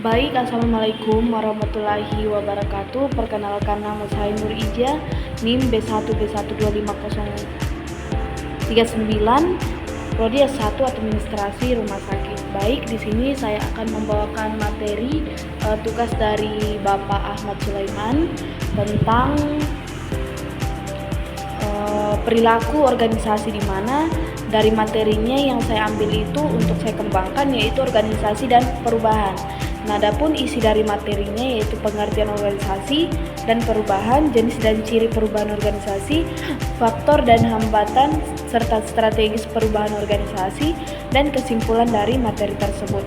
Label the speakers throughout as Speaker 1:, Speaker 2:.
Speaker 1: Baik, Assalamualaikum warahmatullahi wabarakatuh. Perkenalkan, nama saya Nur Ija, NIM B1B12539, Prodi S1 Administrasi Rumah Sakit. Baik, di sini saya akan membawakan materi tugas dari Bapak Ahmad Sulaiman tentang perilaku organisasi, di mana dari materinya yang saya ambil itu untuk saya kembangkan yaitu organisasi dan perubahan. Nah, adapun isi dari materinya yaitu pengertian organisasi dan perubahan, jenis dan ciri perubahan organisasi, faktor dan hambatan serta strategis perubahan organisasi, dan kesimpulan dari materi tersebut.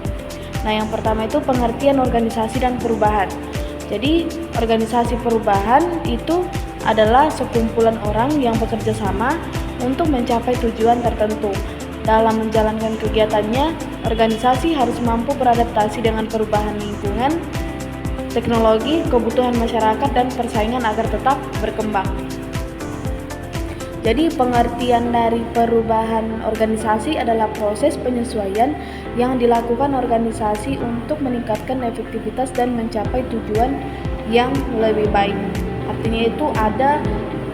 Speaker 1: Nah, yang pertama itu pengertian organisasi dan perubahan. Jadi, organisasi perubahan itu adalah sekumpulan orang yang bekerja sama untuk mencapai tujuan tertentu. Dalam menjalankan kegiatannya, organisasi harus mampu beradaptasi dengan perubahan lingkungan, teknologi, kebutuhan masyarakat, dan persaingan agar tetap berkembang. Jadi, pengertian dari perubahan organisasi adalah proses penyesuaian yang dilakukan organisasi untuk meningkatkan efektivitas dan mencapai tujuan yang lebih baik. Artinya itu ada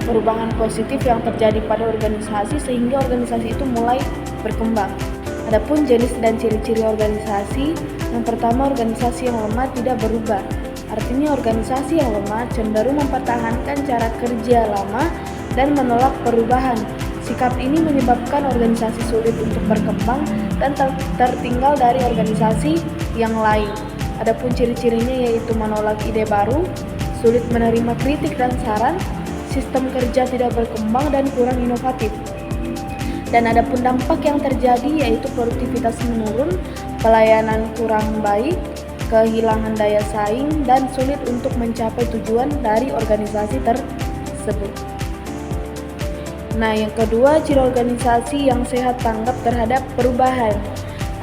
Speaker 1: perubahan positif yang terjadi pada organisasi sehingga organisasi itu mulai berkembang. Adapun jenis dan ciri-ciri organisasi, yang pertama, organisasi yang lemah tidak berubah. Artinya organisasi yang lemah cenderung mempertahankan cara kerja lama dan menolak perubahan. Sikap ini menyebabkan organisasi sulit untuk berkembang dan tertinggal dari organisasi yang lain. Adapun ciri-cirinya yaitu menolak ide baru, sulit menerima kritik dan saran, sistem kerja tidak berkembang dan kurang inovatif. Dan adapun dampak yang terjadi yaitu produktivitas menurun, pelayanan kurang baik, kehilangan daya saing, dan sulit untuk mencapai tujuan dari organisasi tersebut. Nah, yang kedua, ciri organisasi yang sehat tanggap terhadap perubahan.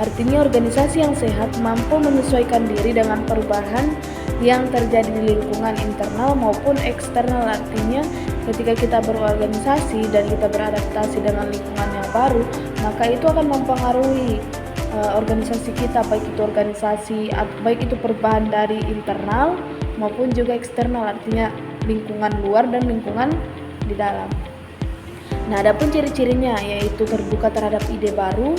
Speaker 1: Artinya organisasi yang sehat mampu menyesuaikan diri dengan perubahan yang terjadi di lingkungan internal maupun eksternal. Artinya ketika kita berorganisasi dan kita beradaptasi dengan lingkungan yang baru, maka itu akan mempengaruhi organisasi kita, baik itu perubahan dari internal maupun juga eksternal, artinya lingkungan luar dan lingkungan di dalam. Nah, adapun ciri-cirinya yaitu terbuka terhadap ide baru,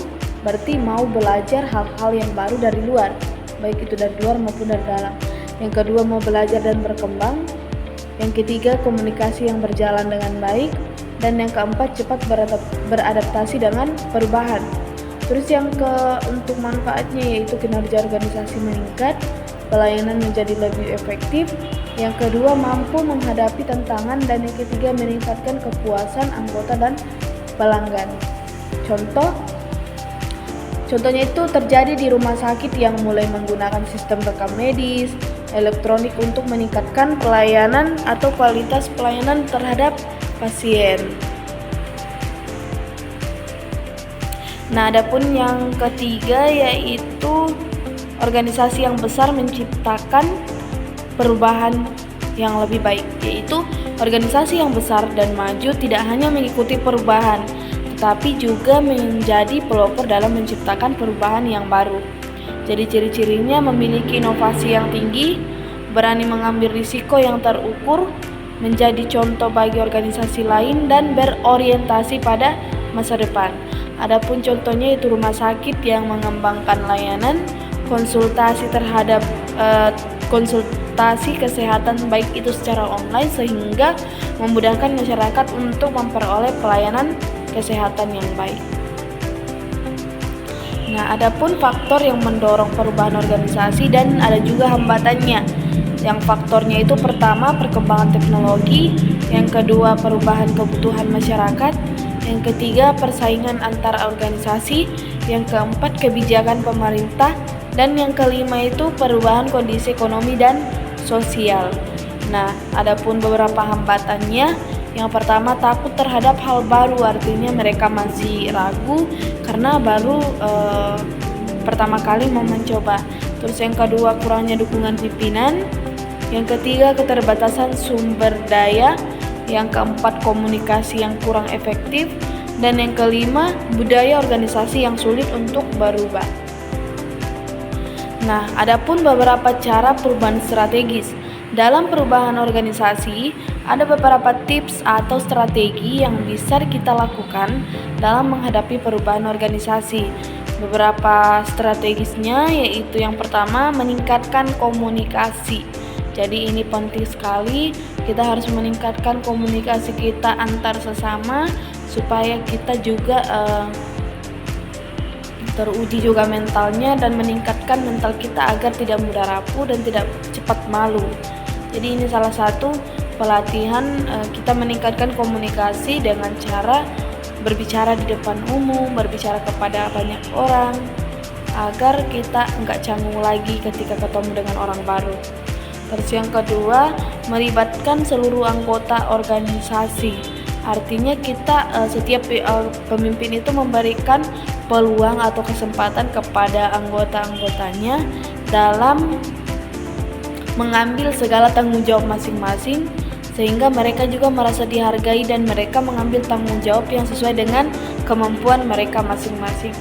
Speaker 1: berarti mau belajar hal-hal yang baru dari luar, baik itu dari luar maupun dari dalam. Yang kedua, mau belajar dan berkembang. Yang ketiga, komunikasi yang berjalan dengan baik. Dan yang keempat, cepat beradaptasi dengan perubahan. Terus yang untuk manfaatnya yaitu kinerja organisasi meningkat, pelayanan menjadi lebih efektif. Yang kedua, mampu menghadapi tantangan. Dan yang ketiga, meningkatkan kepuasan anggota dan pelanggan. Contohnya itu terjadi di rumah sakit yang mulai menggunakan sistem rekam medis, elektronik untuk meningkatkan pelayanan atau kualitas pelayanan terhadap pasien. Nah, adapun yang ketiga yaitu organisasi yang besar menciptakan perubahan yang lebih baik, yaitu organisasi yang besar dan maju tidak hanya mengikuti perubahan, tetapi juga menjadi pelopor dalam menciptakan perubahan yang baru. Jadi ciri-cirinya memiliki inovasi yang tinggi, berani mengambil risiko yang terukur, menjadi contoh bagi organisasi lain, dan berorientasi pada masa depan. Adapun contohnya itu rumah sakit yang mengembangkan layanan konsultasi kesehatan baik itu secara online sehingga memudahkan masyarakat untuk memperoleh pelayanan kesehatan yang baik. Nah, adapun faktor yang mendorong perubahan organisasi dan ada juga hambatannya. Yang faktornya itu pertama, perkembangan teknologi, yang kedua, perubahan kebutuhan masyarakat, yang ketiga, persaingan antar organisasi, yang keempat, kebijakan pemerintah, dan yang kelima itu perubahan kondisi ekonomi dan sosial. Nah, adapun beberapa hambatannya, yang pertama, takut terhadap hal baru, artinya mereka masih ragu karena baru pertama kali mau mencoba. Terus yang kedua, kurangnya dukungan pimpinan. Yang ketiga, keterbatasan sumber daya. Yang keempat, komunikasi yang kurang efektif. Dan yang kelima, budaya organisasi yang sulit untuk berubah. Nah, adapun beberapa cara perubahan strategis. Dalam perubahan organisasi, ada beberapa tips atau strategi yang bisa kita lakukan dalam menghadapi perubahan organisasi. Beberapa strategisnya yaitu yang pertama, meningkatkan komunikasi. Jadi ini penting sekali, kita harus meningkatkan komunikasi kita antar sesama supaya kita juga teruji juga mentalnya dan meningkatkan mental kita agar tidak mudah rapuh dan tidak cepat malu. Jadi ini salah satu pelatihan kita meningkatkan komunikasi dengan cara berbicara di depan umum, berbicara kepada banyak orang agar kita enggak canggung lagi ketika ketemu dengan orang baru. Terus yang kedua, melibatkan seluruh anggota organisasi. Artinya kita setiap pemimpin itu memberikan peluang atau kesempatan kepada anggota-anggotanya dalam mengambil segala tanggung jawab masing-masing sehingga mereka juga merasa dihargai dan mereka mengambil tanggung jawab yang sesuai dengan kemampuan mereka masing-masing.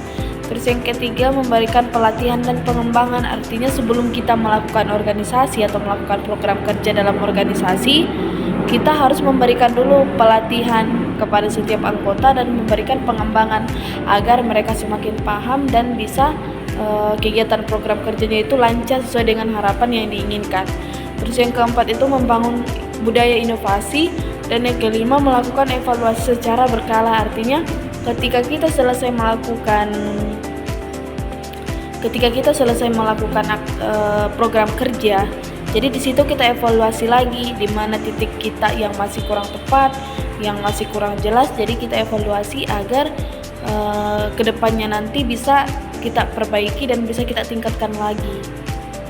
Speaker 1: Terus yang ketiga, memberikan pelatihan dan pengembangan. Artinya sebelum kita melakukan organisasi atau melakukan program kerja dalam organisasi, kita harus memberikan dulu pelatihan kepada setiap anggota dan memberikan pengembangan agar mereka semakin paham dan bisa kegiatan program kerjanya itu lancar sesuai dengan harapan yang diinginkan. Terus yang keempat itu membangun budaya inovasi, dan yang kelima melakukan evaluasi secara berkala. Artinya ketika kita selesai melakukan program kerja, jadi di situ kita evaluasi lagi di mana titik kita yang masih kurang tepat, yang masih kurang jelas. Jadi kita evaluasi agar kedepannya nanti bisa kita perbaiki dan bisa kita tingkatkan lagi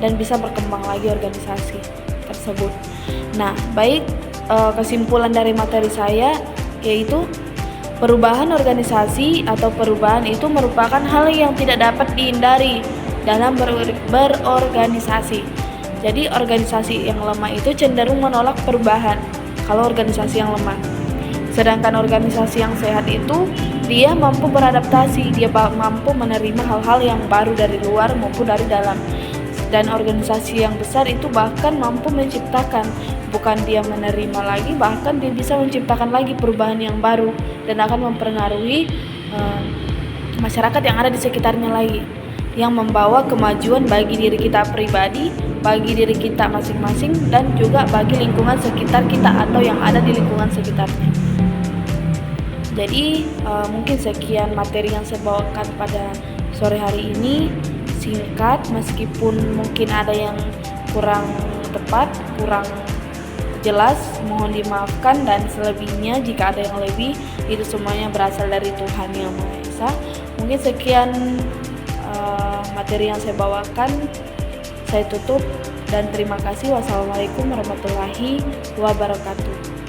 Speaker 1: dan bisa berkembang lagi organisasi tersebut. Nah, baik, kesimpulan dari materi saya yaitu perubahan organisasi atau perubahan itu merupakan hal yang tidak dapat dihindari dalam berorganisasi. Jadi organisasi yang lemah itu cenderung menolak perubahan kalau organisasi yang lemah. Sedangkan organisasi yang sehat itu dia mampu beradaptasi, dia mampu menerima hal-hal yang baru dari luar maupun dari dalam. Dan organisasi yang besar itu bahkan mampu menciptakan, bukan dia menerima lagi, bahkan dia bisa menciptakan lagi perubahan yang baru dan akan mempengaruhi masyarakat yang ada di sekitarnya lagi, yang membawa kemajuan bagi diri kita pribadi, bagi diri kita masing-masing, dan juga bagi lingkungan sekitar kita atau yang ada di lingkungan sekitarnya. Jadi mungkin sekian materi yang saya bawakan pada sore hari ini. Singkat, meskipun mungkin ada yang kurang tepat, kurang jelas, mohon dimaafkan, dan selebihnya jika ada yang lebih, itu semuanya berasal dari Tuhan Yang Maha Esa. Mungkin sekian materi yang saya bawakan, saya tutup dan terima kasih. Wassalamualaikum warahmatullahi wabarakatuh.